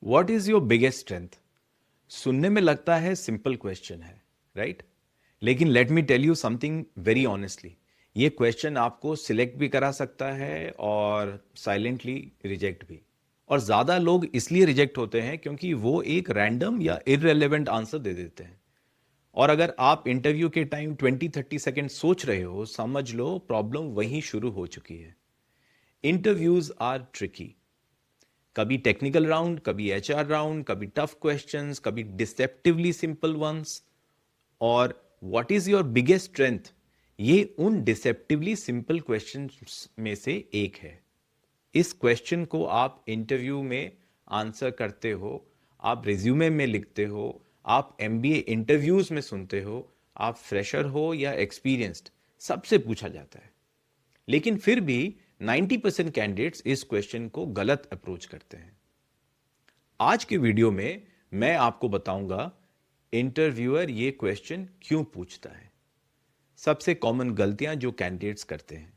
What is your biggest strength? सुनने में लगता है सिंपल क्वेश्चन है, राइट? लेकिन let me tell you something very honestly, ये क्वेश्चन आपको सिलेक्ट भी करा सकता है और साइलेंटली रिजेक्ट भी। और ज्यादा लोग इसलिए रिजेक्ट होते हैं क्योंकि वो एक रैंडम या इररेलेवेंट आंसर दे देते हैं। और अगर आप इंटरव्यू के टाइम 20-30 सेकेंड सोच रहे हो, समझ लो प्रॉब्लम वहीं शुरू हो चुकी है। Interviews are tricky. कभी टेक्निकल राउंड, कभी एचआर राउंड, कभी टफ क्वेश्चंस, कभी डिसेप्टिवली सिंपल वंस। और what is your biggest strength, ये उन डिसेप्टिवली सिंपल क्वेश्चंस में से एक है। इस क्वेश्चन को आप इंटरव्यू में आंसर करते हो, आप रिज्यूमे में लिखते हो, आप एमबीए इंटरव्यूज में सुनते हो, आप फ्रेशर हो या एक्सपीरियंस्ड, सबसे पूछा जाता है। लेकिन फिर भी 90% कैंडिडेट्स इस क्वेश्चन को गलत अप्रोच करते हैं। आज के वीडियो में मैं आपको बताऊंगा इंटरव्यूअर ये क्वेश्चन क्यों पूछता है, सबसे कॉमन गलतियां जो कैंडिडेट्स करते हैं,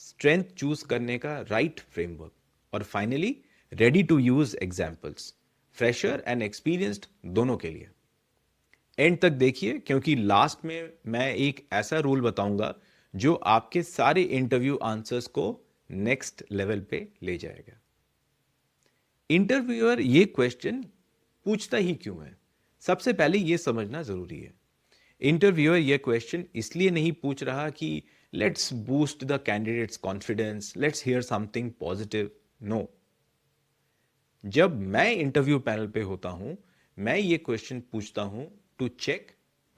स्ट्रेंथ चूज करने का राइट फ्रेमवर्क, और finally ready to use examples, fresher and experienced दोनों के लिए। एंड तक देखिए, क्योंकि लास्ट में मैं एक ऐसा रूल बताऊंगा जो आपके सारे इंटरव्यू आंसर्स को नेक्स्ट लेवल पे ले जाएगा। इंटरव्यूअर ये क्वेश्चन पूछता ही क्यों है, सबसे पहले ये समझना जरूरी है। इंटरव्यूअर ये क्वेश्चन इसलिए नहीं पूछ रहा कि let's boost the candidate's confidence, let's hear something positive. No, जब मैं इंटरव्यू पैनल पे होता हूं, मैं ये क्वेश्चन पूछता हूं to check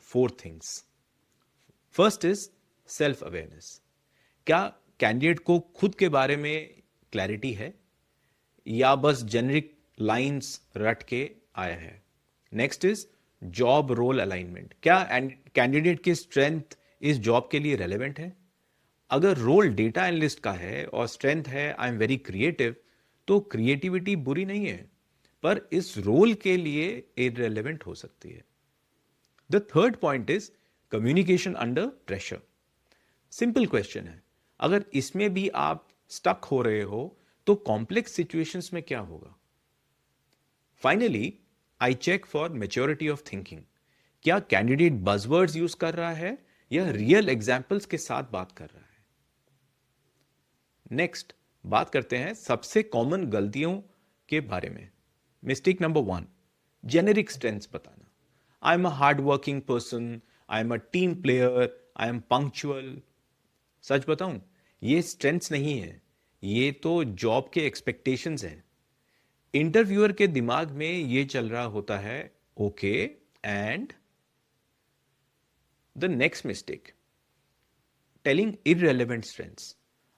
4 things. First is self awareness. क्या कैंडिडेट को खुद के बारे में क्लैरिटी है या बस जेनरिक लाइंस रट के आया है? Next is job role alignment. क्या कैंडिडेट की स्ट्रेंथ इस जॉब के लिए रेलेवेंट है? अगर रोल डेटा एनालिस्ट का है और स्ट्रेंथ है आई एम वेरी क्रिएटिव, तो क्रिएटिविटी बुरी नहीं है, पर इस रोल के लिए इररिलेवेंट हो सकती है। The third point is communication under pressure. Simple question है, अगर इसमें भी आप स्टक हो रहे हो तो कॉम्प्लेक्स सिचुएशंस में क्या होगा? Finally I check for maturity of thinking. क्या कैंडिडेट बजवर्ड्स यूज कर रहा है या रियल एग्जाम्पल्स के साथ बात कर रहा है? नेक्स्ट बात करते हैं सबसे कॉमन गलतियों के बारे में। मिस्टेक नंबर 1, जेनेरिक स्ट्रेंथ्स बताना। I am a hard working person, I am a team player, I am punctual. सच बताऊं, ये स्ट्रेंथ्स नहीं है, ये तो जॉब के एक्सपेक्टेशंस हैं। इंटरव्यूअर के दिमाग में ये चल रहा होता है, okay and the next mistake, telling irrelevant strengths.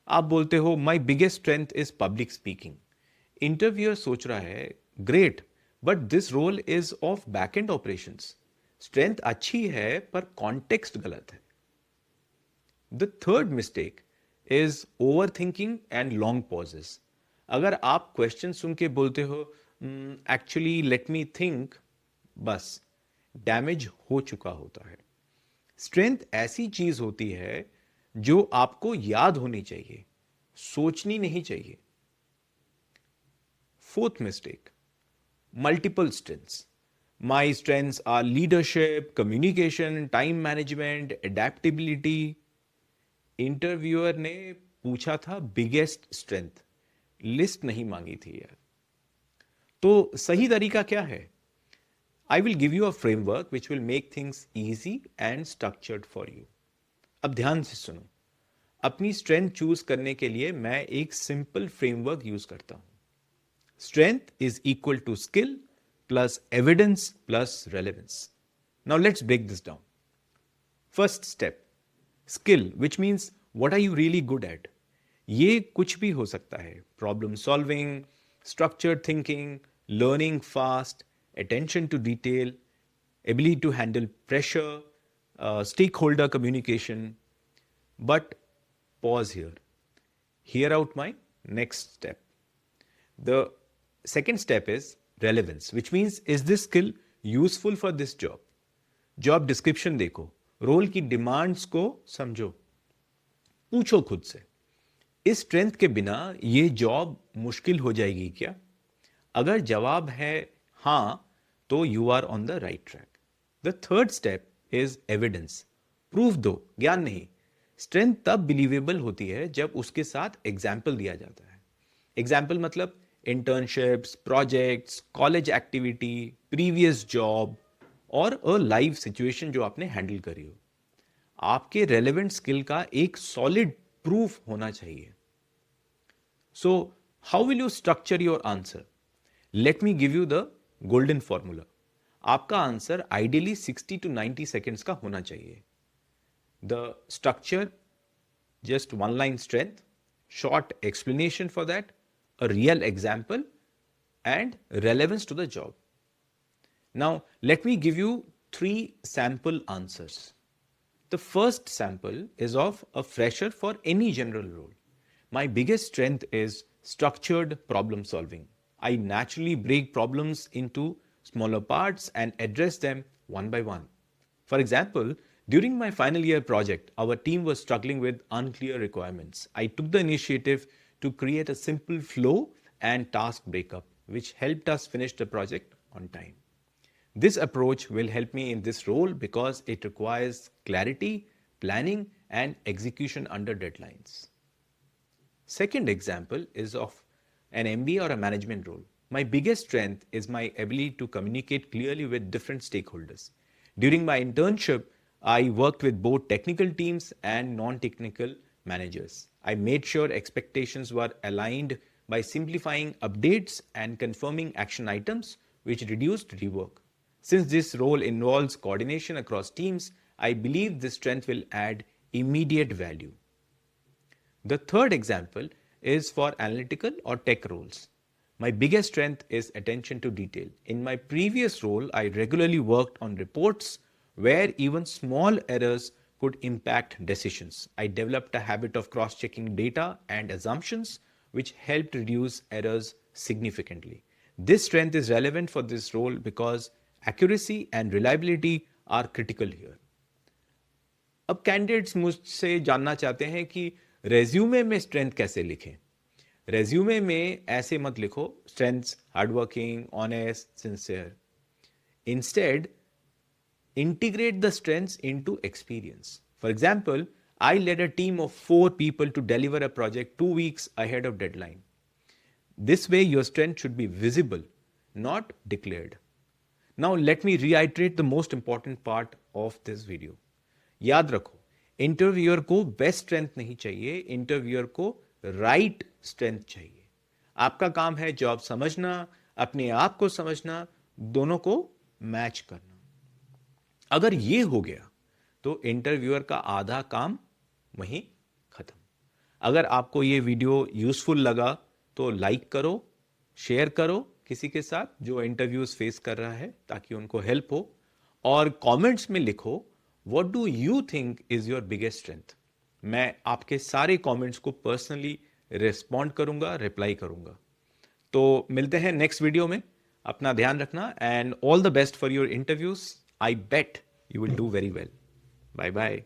आप बोलते हो my biggest strength is public speaking. Interviewer सोच रहा है, great, but this role is of back end operations. Strength अच्छी है पर कॉन्टेक्स्ट गलत है। The third mistake is over thinking and long pauses. अगर आप क्वेश्चन सुन के बोलते हो एक्चुअली लेट मी थिंक, बस डैमेज हो चुका होता है। स्ट्रेंथ ऐसी चीज होती है जो आपको याद होनी चाहिए, सोचनी नहीं चाहिए। Fourth mistake, multiple strengths. My strengths are leadership, communication, time management, adaptability. Interviewer ने पूछा था बिगेस्ट स्ट्रेंथ, लिस्ट नहीं मांगी थी यार। तो सही तरीका क्या है? I will give you a framework which will make things easy and structured for you. अब ध्यान से सुनो, अपनी स्ट्रेंथ चूज करने के लिए मैं एक सिंपल फ्रेमवर्क यूज करता हूं। Strength is equal to skill plus evidence plus relevance. Now let's break this down. First step, skill, which means what are you really good at. ये कुछ भी हो सकता है, problem solving, structured thinking, learning fast, attention to detail, ability to handle pressure, stakeholder communication. But pause here. Hear out my next step. The second step is relevance, which means is this skill useful for this job? Job description देखो, role की demands को समझो, पूछो खुद से, इस strength के बिना ये जॉब मुश्किल हो जाएगी क्या? अगर जवाब है हाँ, तो you are on the right track. The third step is evidence. Proof दो, ज्ञान नहीं. स्ट्रेंथ तब बिलीवेबल होती है जब उसके साथ एग्जाम्पल दिया जाता है. एग्जाम्पल मतलब internships, projects, college activity, previous job और अ लाइव सिचुएशन जो आपने हैंडल करी हो. आपके रेलेवेंट स्किल का एक सॉलिड प्रूफ होना चाहिए. So how will you structure your answer? Let me give you the golden formula. आपका आंसर आइडियली 60 to 90 सेकेंड्स का होना चाहिए. The structure, just one line strength, short explanation for that, a real example, and relevance to the job. Now, let me give you 3 sample answers. The first sample is of a fresher for any general role. My biggest strength is structured problem solving. I naturally break problems into smaller parts and address them one by one. For example, during my final year project, our team was struggling with unclear requirements. I took the initiative to create a simple flow and task breakup, which helped us finish the project on time. This approach will help me in this role because it requires clarity, planning, and execution under deadlines. Second example is of an MBA or a management role. My biggest strength is my ability to communicate clearly with different stakeholders. During my internship, I worked with both technical teams and non technical managers. I made sure expectations were aligned by simplifying updates and confirming action items, which reduced rework. Since this role involves coordination across teams, I believe this strength will add immediate value. The third example is for analytical or tech roles. My biggest strength is attention to detail. In my previous role, I regularly worked on reports where even small errors could impact decisions. I developed a habit of cross checking data and assumptions, which helped reduce errors significantly. This strength is relevant for this role because accuracy and reliability are critical here. अब candidates मुझसे जानना चाहते हैं कि resume में strength कैसे लिखें. Resume में ऐसे मत लिखो strengths hardworking, honest, sincere. Instead integrate the strengths into experience. For example, I led a team of 4 people to deliver a project 2 weeks ahead of deadline. This way, your strength should be visible, not declared. Now, let me reiterate the most important part of this video. याद रखो, interviewer को best strength नहीं चाहिए, interviewer को right strength चाहिए. आपका काम है जॉब समझना, अपने आप को समझना, दोनों को मैच करना. अगर ये हो गया तो इंटरव्यूअर का आधा काम वहीं खत्म. अगर आपको ये वीडियो यूजफुल लगा तो लाइक करो, शेयर करो किसी के साथ जो इंटरव्यूज फेस कर रहा है ताकि उनको हेल्प हो. और कमेंट्स में लिखो what do you think is your biggest strength. मैं आपके सारे कमेंट्स को पर्सनली रिस्पॉन्ड करूंगा, रिप्लाई करूंगा. तो मिलते हैं नेक्स्ट वीडियो में. अपना ध्यान रखना and all the best for your interviews. I bet you will do very well. Bye bye.